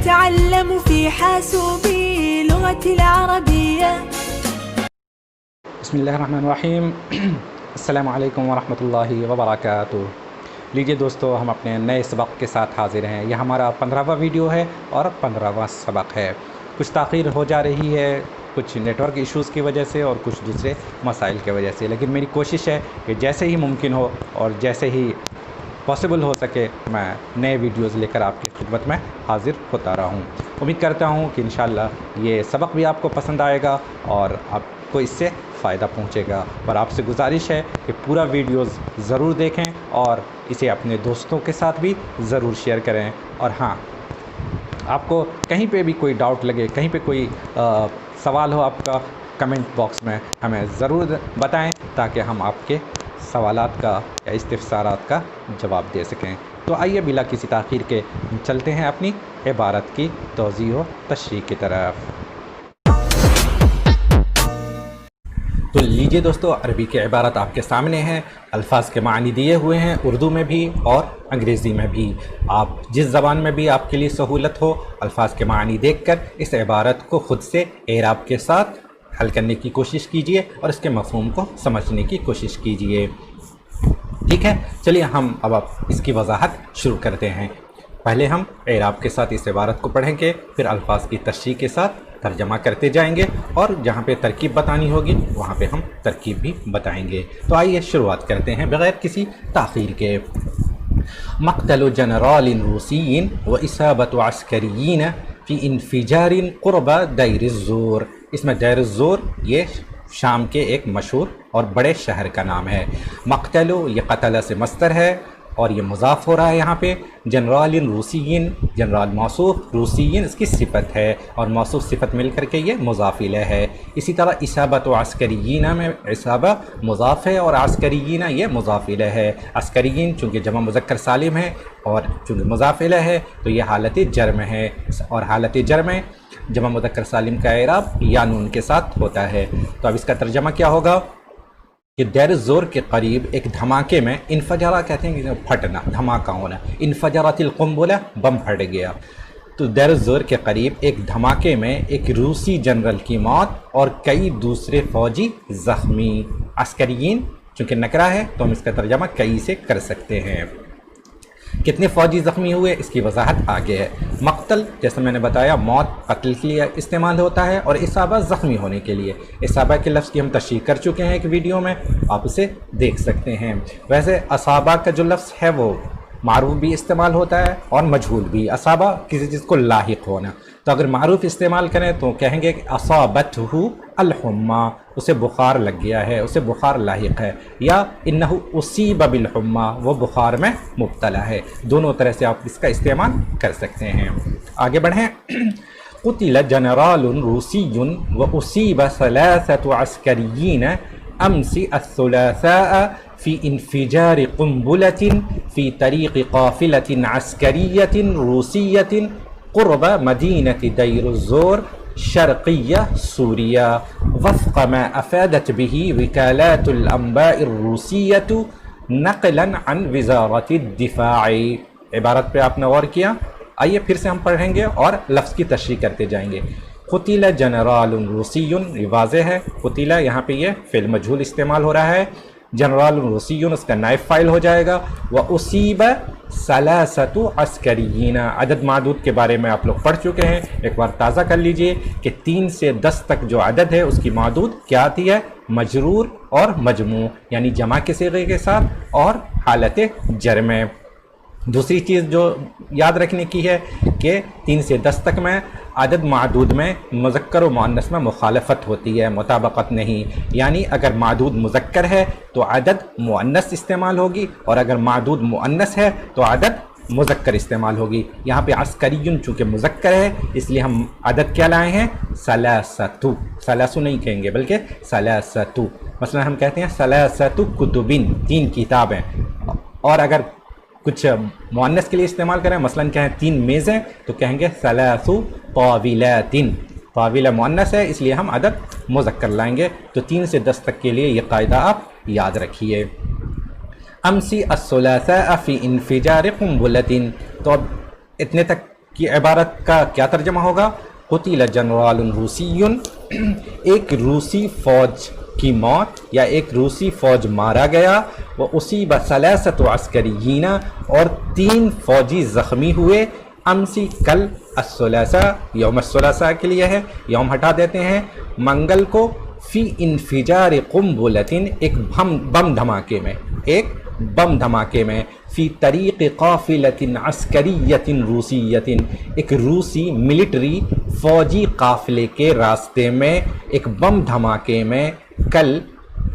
نتعلم في حاسوبي لغة العربية. بسم اللہ الرحمن الرحیم. السلام علیکم ورحمۃ اللہ وبرکاتہ. لیجیے دوستو، ہم اپنے نئے سبق کے ساتھ حاضر ہیں. یہ ہمارا 15واں ویڈیو ہے اور 15واں سبق ہے. کچھ تاخیر ہو جا رہی ہے، کچھ نیٹ ورک ایشوز کی وجہ سے اور کچھ دوسرے مسائل کی وجہ سے، لیکن میری کوشش ہے کہ جیسے ہی ممکن ہو اور جیسے ہی پاسبل ہو سکے میں نئے ویڈیوز لے کر آپ کی خدمت میں حاضر ہوتا رہا ہوں. امید کرتا ہوں کہ انشاءاللہ یہ سبق بھی آپ کو پسند آئے گا اور آپ کو اس سے فائدہ پہنچے گا. اور آپ سے گزارش ہے کہ پورا ویڈیوز ضرور دیکھیں اور اسے اپنے دوستوں کے ساتھ بھی ضرور شیئر کریں. اور ہاں، آپ کو کہیں پہ بھی کوئی ڈاؤٹ لگے، کہیں پہ کوئی سوال ہو آپ کا، کمنٹ باکس میں ہمیں ضرور بتائیں تاکہ ہم آپ کے سوالات کا یا استفسارات کا جواب دے سکیں. تو آئیے بلا کسی تاخیر کے چلتے ہیں اپنی عبارت کی توضیح و تشریح کی طرف. تو لیجیے دوستو، عربی کی عبارت آپ کے سامنے ہے. الفاظ کے معنی دیے ہوئے ہیں اردو میں بھی اور انگریزی میں بھی. آپ جس زبان میں بھی آپ کے لیے سہولت ہو، الفاظ کے معنی دیکھ کر اس عبارت کو خود سے اعراب کے ساتھ حل کرنے کی کوشش کیجئے اور اس کے مفہوم کو سمجھنے کی کوشش کیجئے. ٹھیک ہے، چلیے ہم اب اس کی وضاحت شروع کرتے ہیں. پہلے ہم اعراب کے ساتھ اس عبارت کو پڑھیں گے، پھر الفاظ کی تشریح کے ساتھ ترجمہ کرتے جائیں گے اور جہاں پہ ترکیب بتانی ہوگی وہاں پہ ہم ترکیب بھی بتائیں گے. تو آئیے شروعات کرتے ہیں بغیر کسی تاخیر کے. مقتل جنرال روسی و اصابت عسکریین فی انفجار قرب دیر الزور. اس میں دیر الزور یہ شام کے ایک مشہور اور بڑے شہر کا نام ہے. مقتل یہ قتل سے مصدر ہے اور یہ مضاف ہو رہا ہے یہاں پہ. جنرال روسیین، جنرال موصوف، روسیین اس کی صفت ہے اور موصوف صفت مل کر کے یہ مضاف الیہ ہے. اسی طرح اصابت و عسکریین میں اصابہ مضاف ہے اور عسکریین یہ مضاف الیہ ہے. عسکریین چونکہ جمع مذکر سالم ہے اور چونکہ مضاف الیہ ہے تو یہ حالت جرم ہے، اور حالت جرم میں جمع مذکر سالم کا اعراب یا نون کے ساتھ ہوتا ہے. تو اب اس کا ترجمہ کیا ہوگا کہ دیر الزور کے قریب ایک دھماکے میں، انفجارہ کہتے ہیں کہ پھٹنا، دھماکہ ہونا، انفجرت القنبلہ بم پھٹ گیا. تو دیر الزور کے قریب ایک دھماکے میں ایک روسی جنرل کی موت اور کئی دوسرے فوجی زخمی. عسکریین چونکہ نکرہ ہے تو ہم اس کا ترجمہ کئی سے کر سکتے ہیں. کتنے فوجی زخمی ہوئے اس کی وضاحت آگے ہے. مقتل جیسے میں نے بتایا موت، قتل کے لیے استعمال ہوتا ہے، اور اصابہ زخمی ہونے کے لیے. اصابہ کے لفظ کی ہم تشریح کر چکے ہیں ایک ویڈیو میں، آپ اسے دیکھ سکتے ہیں. ویسے اصابہ کا جو لفظ ہے وہ معروف بھی استعمال ہوتا ہے اور مجہول بھی. اصابہ کسی چیز کو لاحق ہونا، تو اگر معروف استعمال کریں تو کہیں گے کہ اصابتہ الحمہ، اسے بخار لگ گیا ہے، اسے بخار لاحق ہے. یا انہ اصیب بالحمہ، وہ بخار میں مبتلا ہے. دونوں طرح سے آپ اس کا استعمال کر سکتے ہیں. آگے بڑھیں. قتل جنرال روسی و اصیب ثلاثة عسکریین امس الثلاثاء فی انفجار قنبلة فی طریق قافلة عسکریة روسیة قرب مدینة دیر الزور شرقیہ سوریہ وفق ما افادت به وکالات الانباء الروسیۃ نقلا عن وزارت الدفاع. عبارت پہ آپ نے غور کیا؟ آئیے پھر سے ہم پڑھیں گے اور لفظ کی تشریح کرتے جائیں گے. قتل جنرال روسی، یہ واضح ہے، قتل یہاں پہ یہ فعل مجہول استعمال ہو رہا ہے. جنرال روسی اس کا نائب فاعل ہو جائے گا. وَأُصِيبَ ثَلَاثَةُ عَسْكَرِيِّينَ، عدد معدود کے بارے میں آپ لوگ پڑھ چکے ہیں، ایک بار تازہ کر لیجئے کہ 3 سے 10 تک جو عدد ہے اس کی معدود کیا آتی ہے؟ مجرور اور مجموع، یعنی جمع کے صیغے کے ساتھ اور حالت جرم. دوسری چیز جو یاد رکھنے کی ہے کہ 3 سے 10 تک میں عدد معدود میں مذکر و مؤنث میں مخالفت ہوتی ہے، مطابقت نہیں. یعنی اگر معدود مذکر ہے تو عدد مؤنث استعمال ہوگی، اور اگر معدود مؤنث ہے تو عدد مذکر استعمال ہوگی. یہاں پہ عسکریون چونکہ مذکر ہے اس لیے ہم عدد کیا لائے ہیں؟ ثلاثۃ. ثلاثو نہیں کہیں گے بلکہ ثلاثۃ. مثلا ہم کہتے ہیں ثلاثۃ کتبن، 3 کتابیں. اور اگر کچھ مؤنث کے لیے استعمال کریں، مثلا کہیں 3 میزیں، تو کہیں گے ثلاث طاولات. طاولہ مؤنث ہے اس لیے ہم عدد مذکر لائیں گے. تو 3 سے 10 تک کے لیے یہ قاعدہ آپ یاد رکھیے. امسی الثلاثاء فی انفجار قنبلۃ. تو اب اتنے تک کی عبارت کا کیا ترجمہ ہوگا؟ قتل جنرال روسی، ایک روسی فوج کی موت یا ایک روسی فوج مارا گیا، وہ اصیب ثلاثۃ عسکریین، اور 3 فوجی زخمی ہوئے، امسی کل الثلاثاء، یوم الثلاثاء کے لیے ہے، یوم ہٹا دیتے ہیں، منگل کو، فی انفجار قنبلۃ، ایک بم دھماکے میں، ایک بم دھماکے میں، فی طریق قافلۃ عسکریۃ روسیۃ، ایک روسی ملٹری فوجی قافلے کے راستے میں ایک بم دھماکے میں کل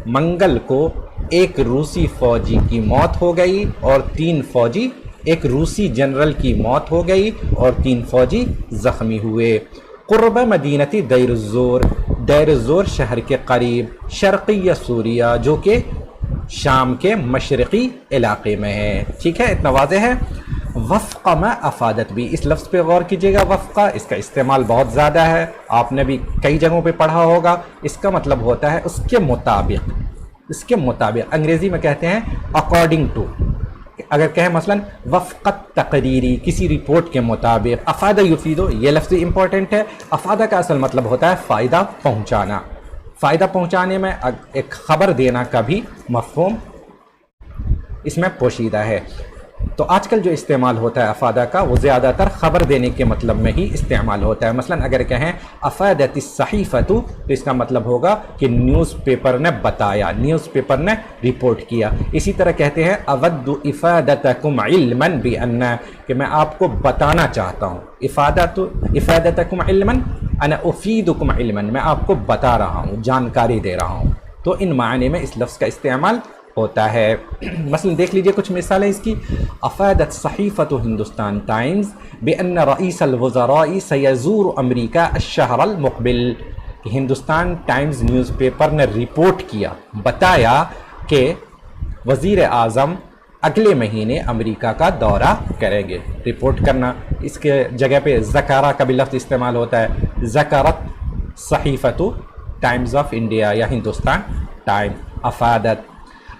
منگل کو ایک روسی فوجی کی موت ہو گئی اور 3 فوجی، ایک روسی جنرل کی موت ہو گئی اور 3 فوجی زخمی ہوئے، قرب مدینتی دیر الزور، دیر الزور شہر کے قریب، شرقی سوریہ، جو کہ شام کے مشرقی علاقے میں ہے۔ ٹھیک ہے، اتنا واضح ہے۔ وفق ما افادت بھی، اس لفظ پہ غور کیجیے گا، وفقہ، اس کا استعمال بہت زیادہ ہے، آپ نے بھی کئی جگہوں پہ پڑھا ہوگا۔ اس کا مطلب ہوتا ہے اس کے مطابق، اس کے مطابق، انگریزی میں کہتے ہیں اکارڈنگ ٹو۔ اگر کہیں مثلا وفقت تقریری، کسی رپورٹ کے مطابق، افادہ یفیدو، یہ لفظ امپورٹنٹ ہے۔ افادہ کا اصل مطلب ہوتا ہے فائدہ پہنچانا، فائدہ پہنچانے میں ایک خبر دینا کا بھی مفہوم اس میں پوشیدہ ہے۔ تو آج کل جو استعمال ہوتا ہے افادہ کا، وہ زیادہ تر خبر دینے کے مطلب میں ہی استعمال ہوتا ہے۔ مثلا اگر کہیں افادت الصحیفۃ، تو اس کا مطلب ہوگا کہ نیوز پیپر نے بتایا، نیوز پیپر نے رپورٹ کیا۔ اسی طرح کہتے ہیں اود افادتکم علما بان، کہ میں آپ کو بتانا چاہتا ہوں، افادتکم علما، انا افیدکم علما، میں آپ کو بتا رہا ہوں، جانکاری دے رہا ہوں۔ تو ان معنی میں اس لفظ کا استعمال ہوتا ہے۔ مثلا دیکھ لیجئے کچھ مثالیں اس کی۔ افادت صحیفۃ ہندوستان ٹائمز بان رئیس الوزراء سیزور امریکہ الشہر المقبل، کہ ہندوستان ٹائمز نیوز پیپر نے رپورٹ کیا، بتایا کہ وزیر اعظم اگلے مہینے امریکہ کا دورہ کریں گے۔ رپورٹ کرنا، اس کے جگہ پہ ذکارہ کا بھی لفظ استعمال ہوتا ہے، ذکرت صحیفۃ ٹائمز آف انڈیا یا ہندوستان ٹائم، افادت،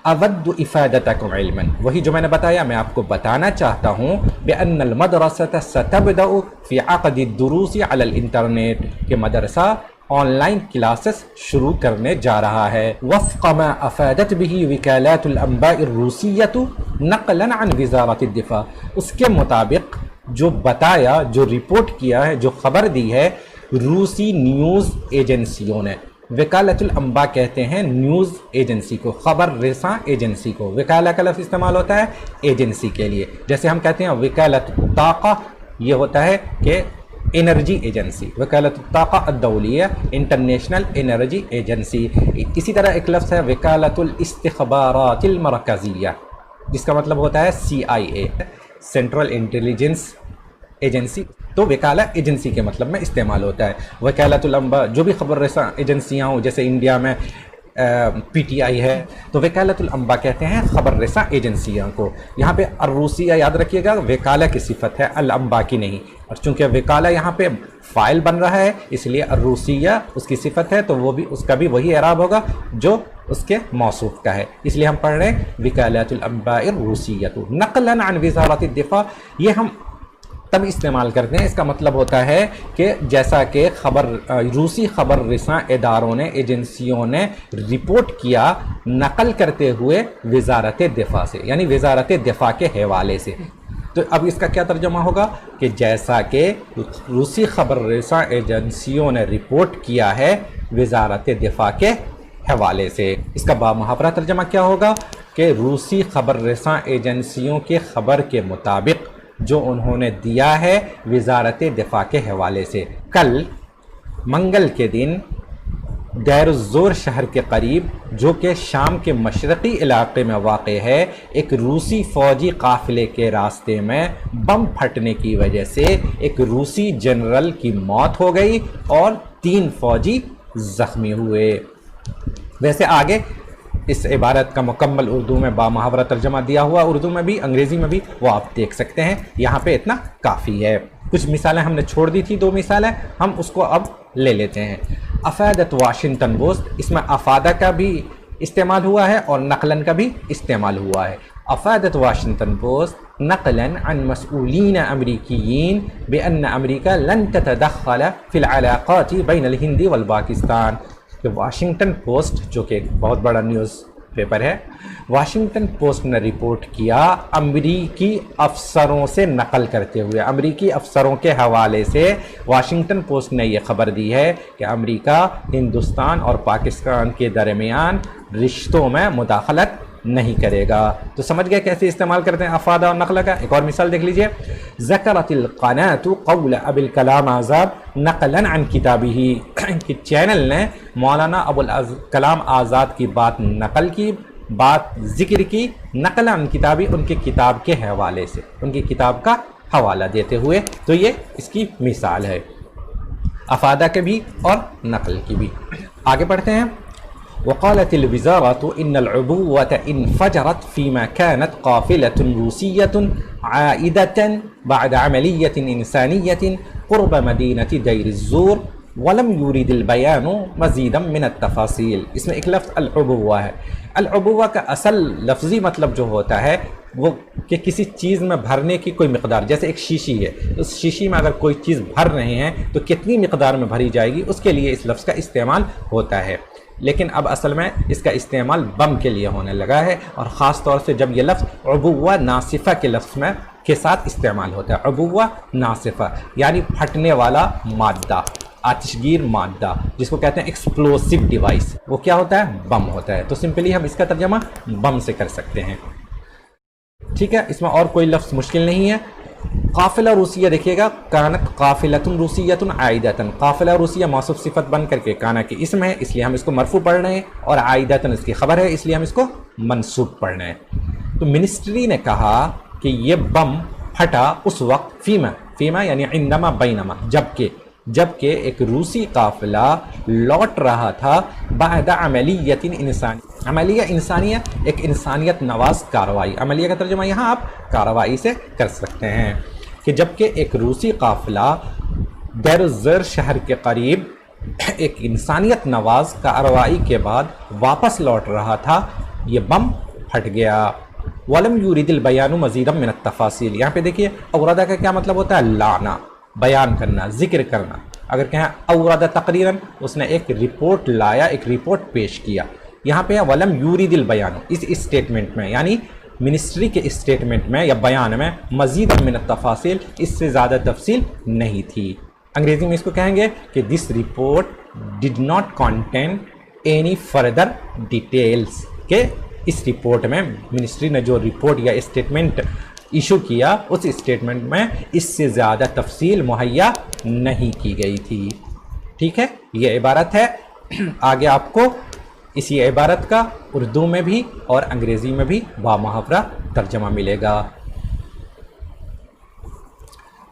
اود افادتکم علما، وہی جو میں نے بتایا، میں آپ کو بتانا چاہتا ہوں بان المدرسة ستبدأ فی عقد الدروس علی الانٹرنیٹ، کہ مدرسہ آن لائن کلاسز شروع کرنے جا رہا ہے۔ وفق ما افادت به وکالات الانباء الروسیۃ نقلا عن وزارت الدفاع، اس کے مطابق جو بتایا، جو رپورٹ کیا ہے، جو خبر دی ہے روسی نیوز ایجنسیوں نے۔ وکالت الانباء کہتے ہیں نیوز ایجنسی کو، خبر رساں ایجنسی کو۔ وکالہ کا لفظ استعمال ہوتا ہے ایجنسی کے لیے، جیسے ہم کہتے ہیں وکالت الطاقہ، یہ ہوتا ہے کہ انرجی ایجنسی، وکالت الطاقہ الدولیہ، انٹرنیشنل انرجی ایجنسی۔ اسی طرح ایک لفظ ہے وکالت الاستخبارات المرکزیہ، جس کا مطلب ہوتا ہے CIA، سینٹرل انٹیلیجنس ایجنسی۔ تو وکالہ ایجنسی کے مطلب میں استعمال ہوتا ہے۔ وکالت الانباء، جو بھی خبر رساں ایجنسیاں ہوں، جیسے انڈیا میں PTI ہے، تو وکالت الانباء کہتے ہیں خبر رساں ایجنسیاں کو۔ یہاں پہ الروسیہ یاد رکھیے گا، وکالہ کی صفت ہے، الانباء کی نہیں، اور چونکہ وکالہ یہاں پہ فاعل بن رہا ہے، اس لیے الروسیہ اس کی صفت ہے، تو وہ بھی، اس کا بھی وہی اعراب ہوگا جو اس کے موصوف کا ہے۔ اس لیے ہم پڑھ رہے ہیں وکالات الانباء الروسیۃ نقلا عن وزارت الدفاع۔ یہ ہم تب استعمال کرتے ہیں، اس کا مطلب ہوتا ہے کہ جیسا کہ روسی خبر رساں اداروں نے، ایجنسیوں نے رپورٹ کیا نقل کرتے ہوئے وزارت دفاع سے، یعنی وزارت دفاع کے حوالے سے۔ تو اب اس کا کیا ترجمہ ہوگا کہ جیسا کہ روسی خبر رساں ایجنسیوں نے رپورٹ کیا ہے وزارت دفاع کے حوالے سے۔ اس کا بامحاورہ ترجمہ کیا ہوگا کہ روسی خبر رساں ایجنسیوں کے خبر کے مطابق جو انہوں نے دیا ہے وزارت دفاع کے حوالے سے، کل منگل کے دن دیر الزور شہر کے قریب، جو کہ شام کے مشرقی علاقے میں واقع ہے، ایک روسی فوجی قافلے کے راستے میں بم پھٹنے کی وجہ سے ایک روسی جنرل کی موت ہو گئی اور 3 فوجی زخمی ہوئے۔ ویسے آگے اس عبارت کا مکمل اردو میں بامحاورہ ترجمہ دیا ہوا، اردو میں بھی انگریزی میں بھی، وہ آپ دیکھ سکتے ہیں، یہاں پہ اتنا کافی ہے۔ کچھ مثالیں ہم نے چھوڑ دی تھی، 2 مثالیں ہم اس کو اب لے لیتے ہیں۔ افادت واشنگٹن پوسٹ، اس میں افادہ کا بھی استعمال ہوا ہے اور نقلن کا بھی استعمال ہوا ہے۔ افادت واشنگٹن پوسٹ نقلا عن مسؤولين أمريكيين بأن أمريكا لن تتدخل في العلاقات بين الهند والپاکستان. کہ واشنگٹن پوسٹ جو کہ ایک بہت بڑا نیوز پیپر ہے، واشنگٹن پوسٹ نے رپورٹ کیا امریکی افسروں سے نقل کرتے ہوئے، امریکی افسروں کے حوالے سے واشنگٹن پوسٹ نے یہ خبر دی ہے کہ امریکہ ہندوستان اور پاکستان کے درمیان رشتوں میں مداخلت نہیں کرے گا. تو سمجھ گئے کیسے استعمال کرتے ہیں افادہ اور نقلہ کا. ایک اور مثال دیکھ لیجئے. ذکرت القناة قول ابو الکلام آزاد نقلا عن کتابه کہ چینل نے مولانا ابو الکلام آزاد کی بات نقل کی، بات ذکر کی، نقل عن کتابی ان کی کتاب کے حوالے سے، ان کی کتاب کا حوالہ دیتے ہوئے. تو یہ اس کی مثال ہے افادہ کے بھی اور نقل کی بھی. آگے پڑھتے ہیں. وقالت الوزارة إن العبوة انفجرت فيما كانت قافلة روسية عائدة بعد عملية إنسانية قرب مدينة دير الزور ولم يريد البيان مزيدا من التفاصيل. اس میں ایک لفظ العبوة ہے. العبوة کا اصل لفظی مطلب جو ہوتا ہے وہ کہ کسی چیز میں بھرنے کی کوئی مقدار، جیسے ایک شیشی ہے، اس شیشی میں اگر کوئی چیز بھر رہے ہیں تو کتنی مقدار میں بھری جائے گی، اس کے لیے اس لفظ کا استعمال ہوتا ہے. لیکن اب اصل میں اس کا استعمال بم کے لیے ہونے لگا ہے، اور خاص طور سے جب یہ لفظ عبوہ ناصفہ کے لفظ میں کے ساتھ استعمال ہوتا ہے. عبوہ ناصفہ یعنی پھٹنے والا مادہ، آتشگیر مادہ، جس کو کہتے ہیں ایکسپلوسیو ڈیوائس. وہ کیا ہوتا ہے؟ بم ہوتا ہے. تو سمپلی ہم اس کا ترجمہ بم سے کر سکتے ہیں. ٹھیک ہے، اس میں اور کوئی لفظ مشکل نہیں ہے. قافلہ روسیہ دیکھیے گا، کانت قافلۃ روسیۃ عائدۃ. قافلہ روسیہ موصوف صفت بن کر کے کانا کے اسم ہے، اس لیے ہم اس کو مرفوع پڑھ رہے ہیں، اور عائدۃ اس کی خبر ہے، اس لیے ہم اس کو منصوب پڑھ رہے ہیں. تو منسٹری نے کہا کہ یہ بم پھٹا اس وقت فیما یعنی عندما بینما جبکہ ایک روسی قافلہ لوٹ رہا تھا بعد عملیت انسانی. عملیہ انسانیہ ایک انسانیت نواز کارروائی. عملیہ کا ترجمہ یہاں آپ کارروائی سے کر سکتے ہیں کہ جبکہ ایک روسی قافلہ دیر الزر شہر کے قریب ایک انسانیت نواز کارروائی کے بعد واپس لوٹ رہا تھا، یہ بم پھٹ گیا. ولم یورید البیان مزیدا من التفاصیل. یہاں پہ دیکھیے اوردہ کا کیا مطلب ہوتا ہے؟ لانا، بیان کرنا، ذکر کرنا. اگر کہیں اوردہ تقریراً، اس نے ایک رپورٹ لایا، ایک رپورٹ پیش کیا. یہاں پہ ولم یورید البیان، اس اسٹیٹمنٹ میں یعنی منسٹری کے اسٹیٹمنٹ میں یا بیان میں مزید من التفاصیل، اس سے زیادہ تفصیل نہیں تھی. انگریزی میں اس کو کہیں گے کہ this report did not contain any further details. کہ اس رپورٹ میں منسٹری نے جو رپورٹ یا اسٹیٹمنٹ ایشو کیا، اس اسٹیٹمنٹ میں اس سے زیادہ تفصیل مہیا نہیں کی گئی تھی. ٹھیک ہے، یہ عبارت ہے. آگے آپ کو اسی عبارت کا اردو میں بھی اور انگریزی میں بھی بامحاورہ ترجمہ ملے گا.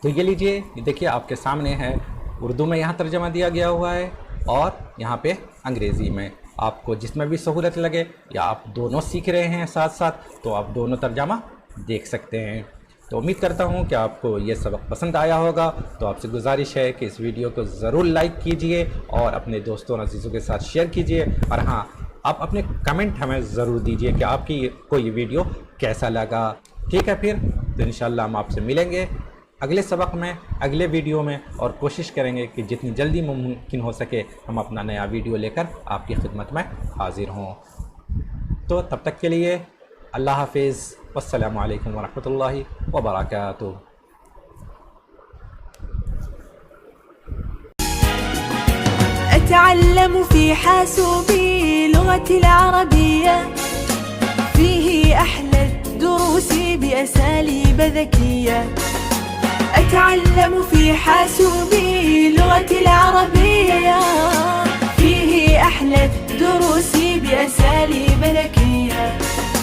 تو یہ لیجئے، دیکھیے آپ کے سامنے ہے، اردو میں یہاں ترجمہ دیا گیا ہوا ہے اور یہاں پہ انگریزی میں. آپ کو جس میں بھی سہولت لگے، یا آپ دونوں سیکھ رہے ہیں ساتھ ساتھ، تو آپ دونوں ترجمہ دیکھ سکتے ہیں. تو امید کرتا ہوں کہ آپ کو یہ سبق پسند آیا ہوگا. تو آپ سے گزارش ہے کہ اس ویڈیو کو ضرور لائک کیجئے اور اپنے دوستوں اور عزیزوں کے ساتھ شیئر کیجئے. اور ہاں، آپ اپنے کمنٹ ہمیں ضرور دیجئے کہ آپ کو یہ ویڈیو کیسا لگا. ٹھیک ہے، پھر تو انشاءاللہ ہم آپ سے ملیں گے اگلے سبق میں، اگلے ویڈیو میں، اور کوشش کریں گے کہ جتنی جلدی ممکن ہو سکے ہم اپنا نیا ویڈیو لے کر آپ کی خدمت میں حاضر ہوں. تو تب تک کے لیے اللہ حافظ، والسلام علیکم ورحمۃ اللہ وبرکاتہ. أتعلم في حاسوبي لغتي العربية، فيه أحلى الدروس بأساليب ذكية. أتعلم في حاسوبي لغتي العربية.